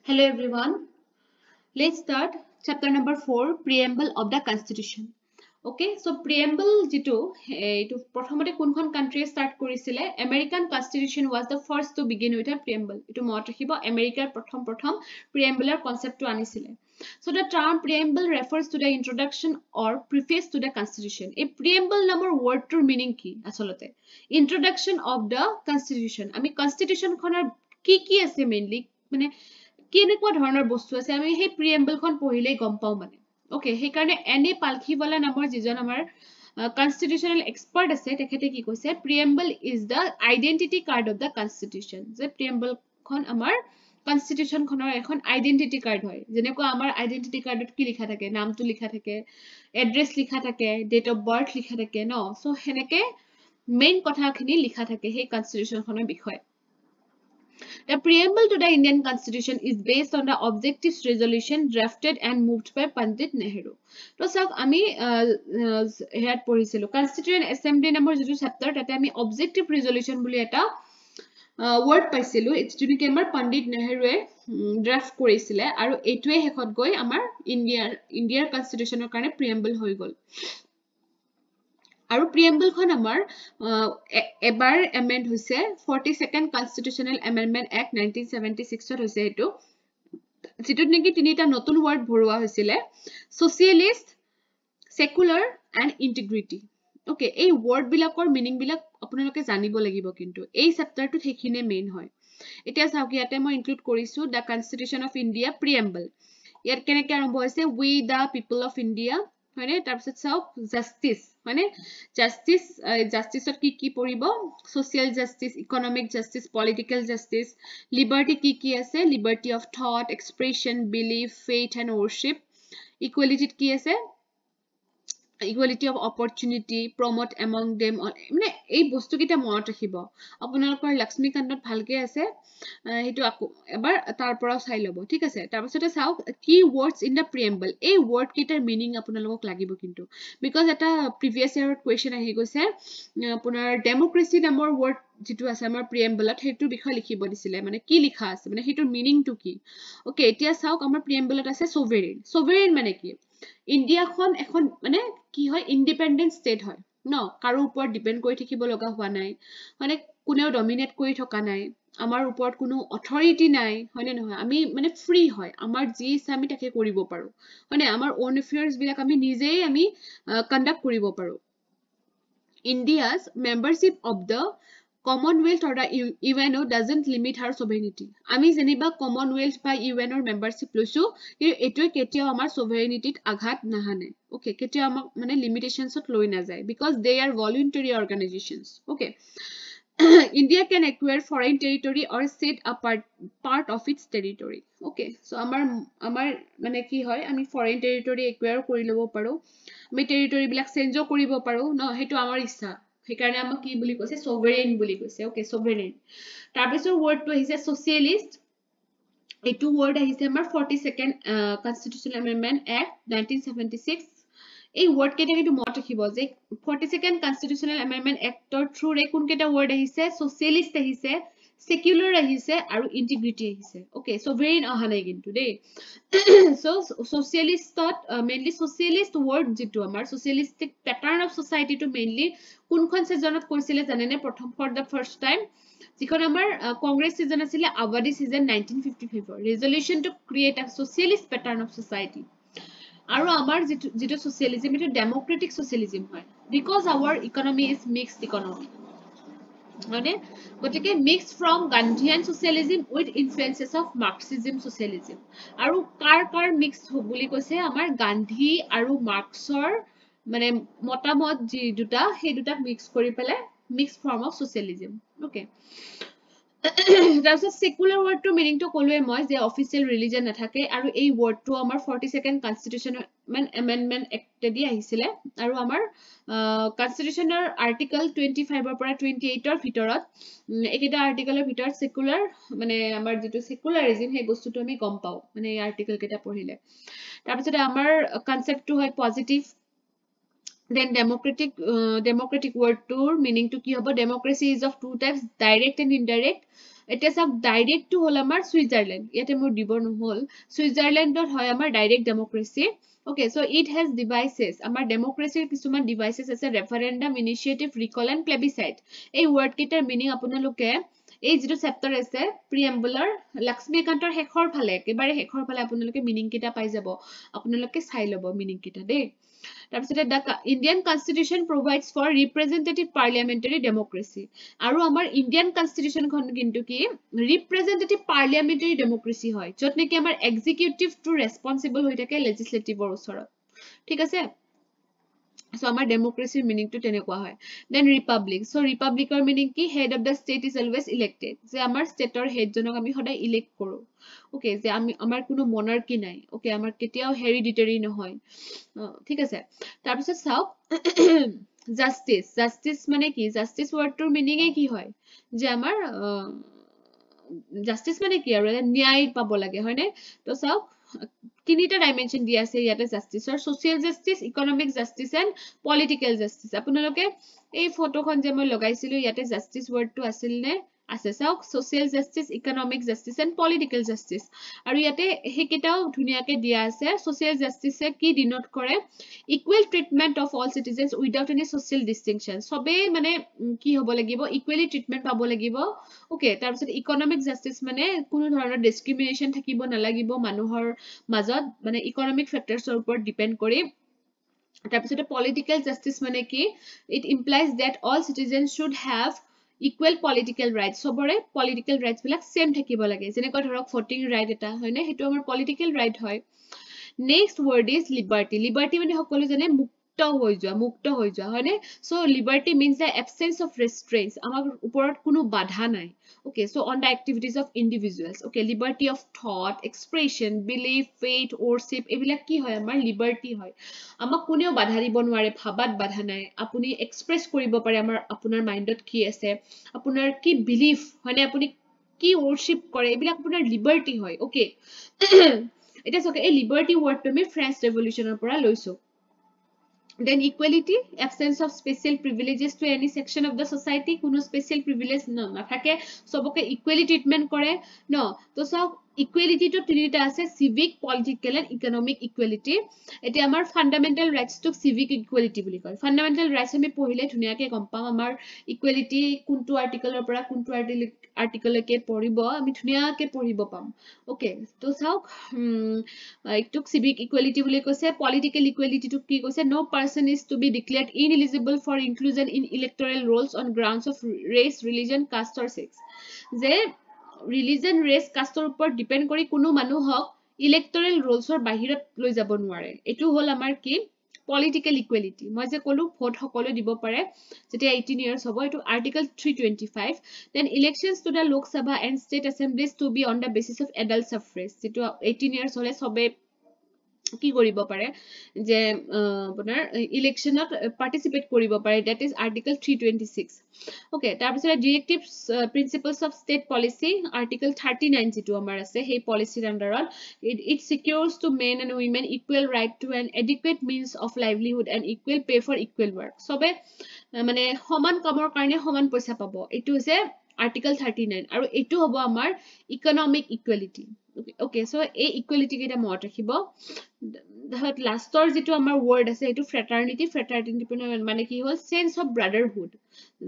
Hello everyone. Let's start chapter number 4, Preamble of the Constitution. Okay, so preamble to prothomate kunkhon country start korisile. American Constitution was the first to begin with a preamble. Itu mot rakhiba America prothom preambular concept to anisile. So the term preamble refers to the introduction or preface to the Constitution. A preamble number word to meaning ki asolote. Introduction of the Constitution. Ami Constitution khonar ki ase mainly mane কেনেকুৱা ধৰণৰ বস্তু আছে আমি সেই প্ৰিএম্বলখন পঢ়িলে গম পাও মানে ওকে সেই কাৰণে এনে পালখিৱালা নামৰ যিজন আমাৰ কনস্টিটিউশনাল এক্সপাৰ্ট আছে তেখেতে কি কৈছে preamble is the identity card of the constitution যে প্ৰিএম্বলখন আমাৰ কনস্টিটিউশন খনৰ এখন আইডেন্টিটি কাৰ্ড হয় যেনেকুৱা আমাৰ আইডেন্টিটি কাৰ্ডত কি লিখা থাকে নামটো লিখা থাকে এড্ৰেছ লিখা থাকে ডেট অফ বাৰ্থ লিখা থাকে ন সো হেনেকে মেইন কথাখিনি লিখা থাকে সেই কনস্টিটিউশনখনৰ বিষয়ে The preamble to the Indian Constitution is based on the objectives resolution drafted and moved by Pandit Nehru. So, sir, ami here pohisilo. Constituent Assembly number 0 chapter tate ami objective resolution boli eta word paisilo. It's to be amar Pandit Nehru draft korisile. Aru etwe hekhot goi amar India Constitution karone preamble hoi gol. আৰু প্ৰিএম্বল খন আমাৰ এবাৰ এমেন্ড হৈছে 42nd constitutional amendment act 1976 ত হৈছে এটো যেটো নেকি তিনিটা নতুন ওয়ার্ড ভৰোৱা হৈছিলে সোশিয়ালিষ্ট সেকুলাৰ এন্ড ইন্টিগ্ৰিটি ওকে এই ওয়াৰ্ড বিলাকৰ মিনিং বিলাক আপোনালোকে জানিব লাগিব কিন্তু এই চেপ্টাৰটো হেখিনে মেইন হয় এতিয়া চাওক ইয়াতে মই ইনক্লুড কৰিছো দা কনস্টিটিউশন অফ ইন্ডিয়া প্ৰিএম্বল ইয়াত কেনেকৈ আৰম্ভ হৈছে উই দা পিপল অফ ইন্ডিয়া হয়নে তাৰপিছত চাওক জাস্টিস মানে জাস্টিসত কি পৰিব social justice economic justice political justice liberty কি আছে liberty of thought expression belief faith and worship ইকুৱেলিটিত কি আছে equality of opportunity promote among them মানে এই বস্তু কিটা মনত ৰাখিব আপোনালোকৰ লক্ষ্মীকান্তত ভালকে আছে হেতু এবাৰ তাৰ পৰা চাই লব ঠিক আছে তাৰপিছতে চাওক কি words in the preamble এই word কিটাৰ meaning আপোনালোকক লাগিব কিন্তু because এটা previous year question আহি গৈছে আপোনাৰ democracy নামৰ word যেটো আছে আমাৰ preambleত হেতু বিষয় লিখিব দিছিলে মানে কি লিখা আছে মানে হেতুৰ meaning টু কি ওকে এতিয়া চাওক আমাৰ preambleত আছে sovereign মানে কি ইন্ডিয়া খন এখন মানে কি হয় ইন্ডিপেন্ডেন্ট স্টেট হয় ন কাৰো ওপৰত ডিপেন্ড কৰি থাকিব লগা হোৱা নাই মানে কোনেও ডমিনেট কৰি থকা নাই আমাৰ ওপৰত কোনো অথৰিটি নাই হয়নে নহয় আমি মানে ফ্ৰী হয় আমাৰ যি ইচ্ছা আমি তাকে কৰিব পাৰো মানে আমাৰ ওন এফেয়াৰ্স বিলাক আমি নিজেই আমি কন্ডাক্ট কৰিব পাৰো India's membership of the Commonwealth or the UNO doesn't limit her sovereignty. আমি জেনিবা Commonwealth বা UNO membership লৈছো এটোই কেতিয়াও আমাৰ sovereignty আঘাত নাহানে ওকে কেতিয়াও আমাক মানে limitations লৈ না যায় because they are voluntary organizations okay India can acquire foreign territory or set a part of its territory okay so আমাৰ মানে কি হয় আমি foreign territory acquire কৰি লব পাৰো আমি territory বিলাক চেঞ্জও কৰিব পাৰো ন হেতু আমাৰ ইচ্ছা সেইকাৰণে আমাক কি বুলি কৈছে sovereign বুলি কৈছে okay sovereign তাৰপিছৰ wordটো আহিছে socialist এটো word আহিছে আমাৰ 42nd constitutional amendment act 1976 এই word কেটা কিন্তু মত ৰাখিব যে 42nd constitutional amendment act ৰ থ্ৰু ৰে কোন কেটা word আহিছে socialist আহিছে secular আহিছে আৰু integrity আহিছে okay sovereign অহা নাই কিন্তু দেই so socialist mainly socialist word যেটো আমাৰ socialistic pattern of society to mainly কোনখন সেজনত কৈছিলে জানেনে প্ৰথম for the first time যিখন আমাৰ কংগ্ৰেছ সিজন আছিল আবাদি সিজন 1955 resolution to create a socialist pattern of society আৰু আমাৰ যেটো socialism এটা democratic socialism হয় because our economy is mixed economy মানে গটিকে mixed from Gandhian socialism with influences of Marxism socialism আৰু কাৰ mixed বুলি কৈছে আমাৰ গান্ধী আৰু মাৰ্কসৰ মানে মতামত যি দুটা সেই দুটাক mix কৰি পেলে mixed form of socialism okay তাৰপিছত secular word to meaning to কলোৱে মই যে official religion নাথাকে আৰু এই word to আমাৰ 42nd constitution amendment act দি আহিছিলে আৰু আমাৰ constitutional article 25 ৰ পৰা 28 ৰ ভিতৰত একেটা আৰ্টিকেলৰ ভিতৰত secular মানে আমাৰ যেটো secularism সেই বস্তুটো আমি গম পাও মানে এই আৰ্টিকেল কেটা পঢ়িলে তাৰপিছত আমাৰ concept to হয় positive then democratic word to meaning to ki hobo democracy is of two types direct and indirect এতিয়া চাওক ডাইৰেক্ট টু হল আমাৰ সুইজাৰল্যান্ড ইয়াতে মোৰ দিব নহল সুইজাৰল্যান্ডত হয় আমাৰ direct ডেমোক্ৰেসি okay so it has devices আমাৰ ডেমোক্ৰেসিৰ কিছুমান ডিভাইসেস আছে ৰেফাৰেন্ডাম ইনিশিয়েটিভ ৰিকল এণ্ড প্লেবিসাইট এই ওয়াৰ্ড কিটাৰ মিনিং আপোনালোকে এই যেটো চেপ্টাৰ আছে প্ৰিএম্বলৰ লক্ষ্মীকান্তৰ শেষৰ ফালে একেবাৰে শেষৰ ফালে আপোনালোকে মিনিং কিটা পাই যাব আপোনালোকে চাই লব মিনিং কিটা দেই তাৰপিছতে the Indian Constitution provides for representative parliamentary democracy আৰু আমাৰ ইন্ডিয়ান কনস্টিটিউশন খন কিন্তু কি ৰিপ্ৰেজেন্টেটিভ পাৰ্লিয়ামেন্টাৰী ডেমোক্ৰেসি হয় যত নেকি আমাৰ এক্সিকিউটিভ টু ৰেসপন্সিবল হৈ থাকে লেজিসলেটিভৰ ওচৰত ঠিক আছে So our democracy meaning to tenekwa hoy then republic so republic or meaning ki head of the state is always elected je amar state or head jonok ami hoday elect koru okay je ami amar kuno monarchy nai okay amar ketiao hereditary no hoy thik ase tar pisot sao justice mane ki justice word to meaning e ki hoy je amar justice mane ki aru nyay pabo lage hoy ne to sao তিনিটা dimension দিয়া আছে ইয়াতে জাস্টিসৰ social justice economic justice and political justice আপোনালোকে এই ফটোখন যে মই লগাইছিলো ইয়াতে জাস্টিস ওয়াৰ্ডটো আছিল নে আছে চাওক social justice economic justice and political justice আৰু ইয়াতে হেকিটাও ধুনিয়াকে দিয়া আছে সোশ্যাল জাস্টিসে কি ডিনোট কৰে equal treatment of all citizens without any social distinction সবে মানে কি হ'ব লাগিব ইকুৱেলি ট্ৰিটমেন্ট পাব লাগিব ওকে তাৰপিছত ইকোনমিক জাস্টিস মানে কোনো ধৰণৰ ডিসক্ৰিমিনেশন থাকিব নালাগিব মানুহৰ মাজত মানে ইকোনমিক ফ্যাক্টৰছৰ ওপৰত ডিপেন্ড কৰি তাৰপিছত পলিটিক্যাল জাস্টিস মানে কি it implies that all citizens should have equal political rights sobore political rights bilak same thakibo lage jeneko dhorok voting right eta hoyne hetu amar political right hoy next word is liberty mane hokolo jane mukto hoi joa hoyne so liberty means the absence of restraints amar uporot kuno badha nai okay so on the activities of individuals okay liberty of thought expression belief faith worship ebilak ki hoy amar liberty hoy amak kuneo badha dibo nware bhabat badha nai apuni express koribo pare amar apunar mindot ki ase apunar ki belief hoyne apuni ki worship kore ebilak apunar liberty hoy okay এটা সকে এই liberty word তো আমি French ৰেভলিউশনৰ পৰা লৈছো then equality absence of special privileges to any section of the society কোনো special privilege না থাকে সবকে equally treatment কৰে no তো সব equality to তিনিটা আছে civic political and economic equality এটি আমাৰ fundamental rights to civic equality বুলি কয় fundamental rights আমি পঢ়িলে ধুনিয়াকে গম পাম আমাৰ equality কোনটো আৰ্টিকলৰ পৰা কোনটো আৰ্টিকলকে পঢ়িব আমি ধুনিয়াকে পঢ়িব পাম ওকে তো চাওক একটু civic equality বুলি কৈছে political equality to কি কৈছে no person is to be declared ineligible for inclusion in electoral rolls on grounds of race religion caste or sex যে religion race caste or upor depend kori kuno manuhok electoral rolls or bahirat loi jabo nware etu hol amar ki political equality moi je kolu vote hokolo dibo pare jeti 18 years hobo etu article 325 then elections to the lok sabha and state assemblies to be on the basis of adult suffrage jetu 18 years hole sobe কি কৰিব পাৰে যে আপোনাৰ ইলেকশনত পাৰ্টিসিপেট কৰিব পাৰে that is article 326 okay তাৰ পিছত directives principles of state policy article 39 যেটো আমাৰ আছে সেই পলিচিৰ আন্ডাৰত it secures to men and women equal right to an adequate means of livelihood and equal pay for equal work সবে মানে সমান কামৰ কাৰণে সমান পইচা পাব এটো হৈছে article 39 আৰু এটো হ'ব আমাৰ economic equality okay so a equality কেটা মনত ৰাখিব that lastor যেটো আমাৰ word আছে এটো fraternity মানে কি হল sense of brotherhood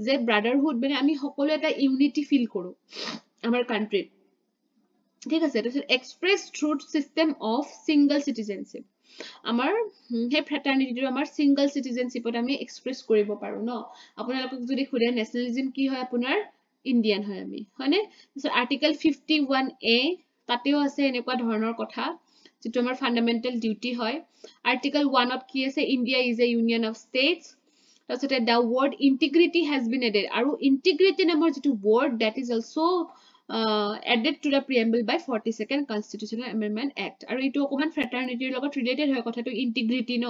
যে brotherhood মানে আমি সকলো এটা unity feel কৰো আমাৰ country ঠিক আছে তো express through system of single citizenship আমাৰ হে fraternity টো আমাৰ single citizenship ত আমি express কৰিব পাৰো ন আপোনালোকক যদি খুদে nationalism কি হয় আপোনাৰ ইন্ডিয়ান হয় আমি হয়নে সো আৰ্টিকেল 51A তাতেও আছে এনেকুৱা ধৰণৰ কথা যেটো আমাৰ ফান্ডামেন্টাল ডিউটি হয় আৰ্টিকেল 1 ত কি আছে India is a union of states তাৰছতে the word integrity has been added আৰু ইন্টিগ্ৰিটি নামৰ যেটো word that is also added to the preamble by 42nd constitutional amendment act আৰু এটো অকমান ফ্ৰেটাৰনিটিৰ লগত ৰিলেটেড হয় কথাটো ইন্টিগ্ৰিটি ন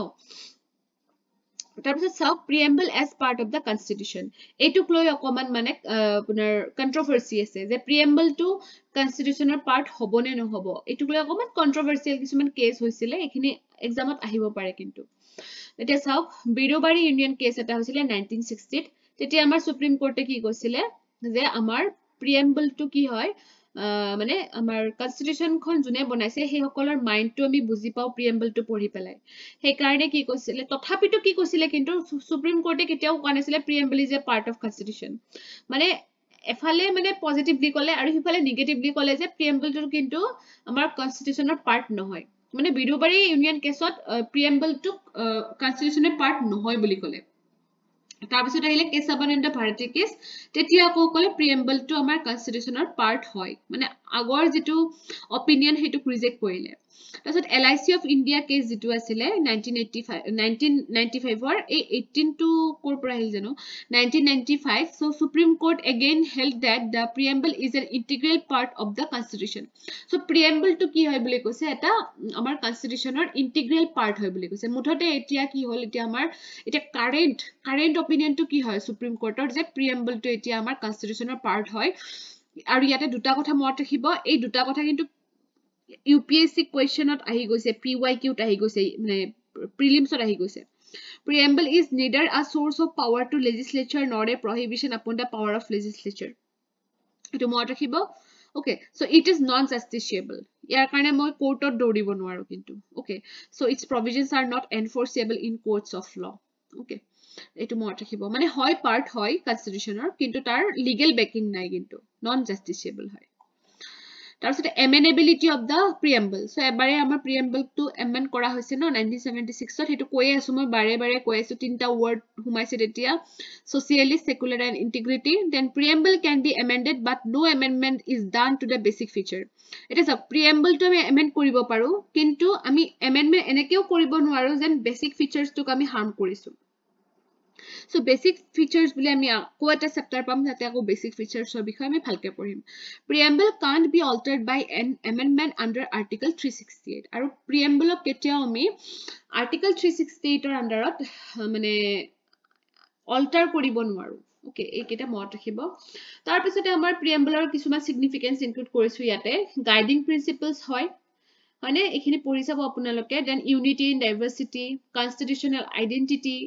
তাৰপিছত চাওক preamble as part of the constitution এটুক লৈ অকমান মানে আপোনাৰ কন্ট্ৰোভাৰ্সি আছে যে preamble টো constitutional part হবনে নহব এটুক লৈ অকমান কন্ট্ৰোভাৰ্সিয়াল কিছুমান কেস হৈছিল এখিনি এক্সামত আহিব পাৰে কিন্তু এতিয়া চাওক বিৰোবাৰী ইউনিয়ন কেস এটা হৈছিল 1960 ত তেতিয়া আমাৰ সুপ্ৰিম কোৰ্টে কি কৈছিল যে আমাৰ প্ৰিএম্বল টু কি হয় মানে আমাৰ কনস্টিটিউশন খন জুনে বনাইছে সেই সকলৰ মাইন্ডটো আমি বুজি পাও প্ৰিএম্বল টু পঢ়ি পেলাই সেই কাৰণে কি কৈছিলে তথাপিতো কি কৈছিলে কিন্তু সুপ্ৰিম কোৰ্টে কেতিয়াও কোৱা নাছিলে preamble is a part of constitution মানে এফালে মানে পজিটিভলি কলে আৰু সিফালে নিগেটিভলি কলে যে প্ৰিএম্বলটো কিন্তু আমাৰ কনস্টিটিউশনৰ পাৰ্ট নহয় মানে বিৰুবাৰী ইউনিয়ন কেছত প্ৰিএম্বলটো কনস্টিটিউশনৰ পাৰ্ট নহয় বুলি কলে তাৰপিছত আহিলে কেশৱানন্দ ভাৰতী কেছ তেতিয়া আকৌ কলে প্ৰিএম্বলটো আমাৰ কনস্টিটিউশনৰ পাৰ্ট হয় মানে আগৰ যেটো অপিনিয়ন হেতু ৰিজেক্ট কৰিলে তাৰপিছত এলআইসি অফ ইন্ডিয়া কেছ যেটো আছিলে 1995 ৰ এই 18 টু কোৰ পৰা আহিল জানো 1995 so supreme court again held that the preamble is an integral part of the constitution so preamble to কি হয় বুলি কৈছে এটা আমাৰ কনস্টিটিউশনৰ ইন্টিগ্ৰেল পাৰ্ট হয় বুলি কৈছে মুঠতে এতিয়া কি হল এতিয়া আমাৰ এটা কাৰেন্ট অপিনিয়ন to কি হয় সুপ্ৰিম কোৰ্টৰ যে প্ৰিএম্বল to এতিয়া আমাৰ কনস্টিটিউশনৰ পাৰ্ট হয় আৰু ইয়াতে দুটা কথা মনত ৰাখিব এই দুটা কথা কিন্তু UPSC questionত আহি গৈছে PYQত আহি গৈছে মানে প্ৰিলিমছত আহি গৈছে preamble is neither a source of power to legislature nor a prohibition upon the power of legislature এটো মনত ৰাখিব okay so it is non justiciable ইয়াৰ কাৰণে মই কোৰ্টত দৌৰিব নোৱাৰো কিন্তু okay so its provisions are not enforceable in courts of law okay এটো মনত ৰাখিব মানে হয় পাৰ্ট হয় কনস্টিটিউশনৰ কিন্তু তাৰ লিগ্যাল বেকিং নাই কিন্তু নন জাস্টিসিয়েবল হয় তাৰপিছত এমেনেবিলিটি অফ দা প্ৰিএম্বল সো এবাৰে আমাৰ প্ৰিএম্বলটো এমেন্ড কৰা হৈছে ন 1976 ত হেতু কৈ আছো মই বাৰে বাৰে কৈ আছো তিনটা ওয়াৰ্ড হুমাইছে তেতিয়া socially secular and integrity then preamble can be amended but no amendment is done to the basic feature it is a preamble to আমি amend কৰিব পাৰো কিন্তু আমি amendment এনেকেও কৰিব নোৱাৰো যেন basic features টোক আমি harm কৰিছো So basic features বুলি আমি আকৌ এটা চেপ্টাৰ পাম যাতে আকৌ basic features ৰ বিষয়ে আমি ভালকে পঢ়িম preamble can't be altered by an amendment under article 368 আৰু preamble কেতিয়াও আমি article 368 ৰ আন্ডাৰত মানে alter কৰিব নোৱাৰো okay এইকেইটা মনত ৰাখিব তাৰ পিছতে আমাৰ preamble ৰ কিছুমান significance include কৰিছো ইয়াতে guiding principles হয় হয়নে এখিনি পঢ়ি চাব আপোনালোকে then unity in diversity constitutional identity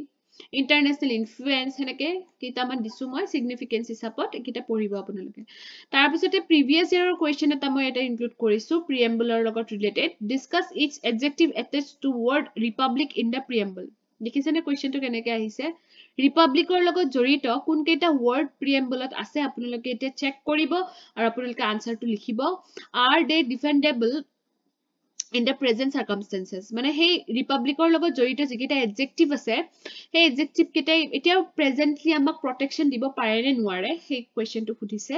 international influence হেনেকে কিটামান দিছো মই significance হিচাপত কিটা পঢ়িব আপোনালোকে তাৰ পিছতে previous year question এটা মই এটা ইনক্লুড কৰিছো preamble ৰ লগত related discuss each adjective attached to word republic in the preamble দেখিছেনে questionটো কেনেকে আহিছে ৰিপাব্লিকৰ লগত জড়িত কোন কেইটা ওয়াৰ্ড প্ৰিএম্বলত আছে আপোনালোকে এটা চেক কৰিব আৰু আপোনালোকে আনসাৰটো লিখিব are they defendable in the present circumstances মানে সেই ৰিপাব্লিকৰ লগত জড়িত যিকেইটা এডজেক্টিভ আছে সেই এডজেক্টিভ কেইটাই এতিয়া প্ৰেজেন্টলি আমাক প্ৰটেকচন দিব পাৰে নে নোৱাৰে সেই কোৱেশ্চনটো সুধিছে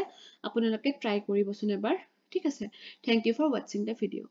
আপোনালোকে ট্ৰাই কৰিবচোন এবাৰ ঠিক আছে thank you for watching the video